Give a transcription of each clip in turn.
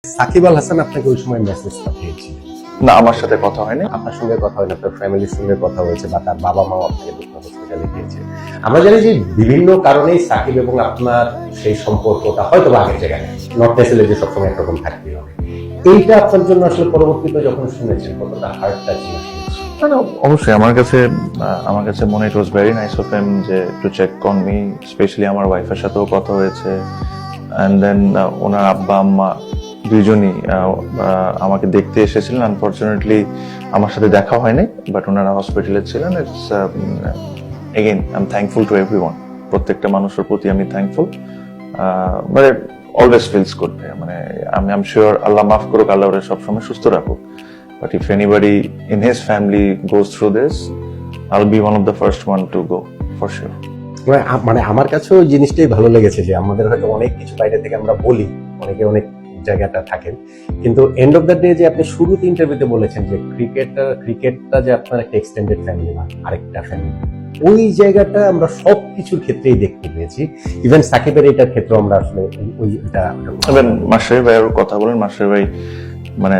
সাকিব আল হাসান আপনাকে ওই সময় মেসেজ পাঠিয়েছিলেন? না, আমার সাথে কথা হয়নি। আপনার সঙ্গে কথা হয়নি, আপনার ফ্যামিলির সঙ্গে কথা হয়েছে বা তার বাবা মাও আপনাকে হসপিটালে গিয়েছে। আমরা জানি যে বিভিন্ন কারণেই সাকিব এবং আপনার সেই সম্পর্কটা হয়তো আগের জায়গায় নট নেসেলে যে সবসময় একরকম থাকতে হবে, এইটা আপনার জন্য আসলে পরবর্তীতে যখন শুনেছেন কতটা হার্ট টাচিং? অবশ্যই আমার কাছে মনে it was very nice of him যে to check on me, specially আমার ওয়াইফের সাথেও কথা হয়েছে। অ্যান্ড দেন ওনার আব্বা আম্মা দুইজনই আমাকে দেখতে এসেছিলেন। আনফরচুনেটলি আমার সাথে দেখা হয়নি, বাট ওনারা হসপিটালে ছিলেন। It's again I am thankful to everyone. প্রত্যেকটা মানুষের প্রতি আমি thankful. But always feels good. মানে আমি আম শিওর আল্লাহ মাফ করুক, আল্লাহ ওরা সবসময় সুস্থ রাখুক। But if anybody in his family goes through this, I'll be one of the first one to go, for sure. মানে আমার কাছেও ওই জিনিসটাই ভালো লেগেছে যে আমাদের হয়তো অনেক কিছু বাইরে থেকে আমরা বলি, অনেকে অনেক জায়গাটা থাকেন, কিন্তু এন্ড অফ দ্য ডে যে আপনি শুরুতে ইন্টারভিউতে বলেছেন যে ক্রিকেটটা যে আপনার একটা এক্সটেন্ডেড ফ্যামিলি বা আরেকটা ফ্যামিলি, ওই জায়গাটা আমরা সব কিছুর ক্ষেত্রেই দেখতে পেয়েছি। ইভেন সাকিবের এটার ক্ষেত্রে আমরা আসলে ওইটা মাশরাফি ভাইয়ের কথা বলেন। মাশরাফি ভাই মানে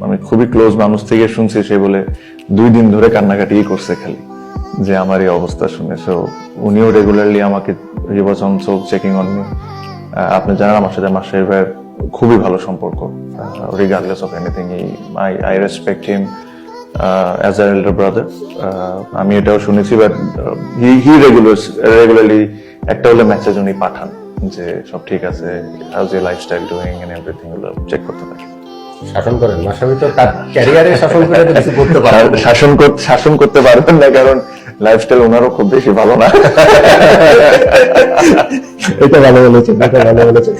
আমি খুবই ক্লোজ মানুষ থেকে শুনছি, সে বলে 2 দিন ধরে কান্নাকাটি করছে খালি যে আমার এই অবস্থা শুনে। সো উনিও রেগুলারলি আমাকে he was also checking on me. আপনি জানেন আমার সাথে মাশরাফি ভাইয়ের খুবই ভালো সম্পর্ক, regardless of anything. I respect him as a elder brother. আমি এটাও শুনেছি, বাট হি রেগুলারলি একটা হলে মেসেজ উনি পাঠান যে সব ঠিক আছে, how's your lifestyle doing and everything, গুলো চেক করতে থাকে। শাসন করেন মাশরাফি তো তার ক্যারিয়ারে শাসন করে তো কিছু করতে পারেন, শাসন করতে পারবেন না, কারণ লাইফস্টাইল ওনারও খুব বেশি ভালো না। এটা ভালো বলেছেন।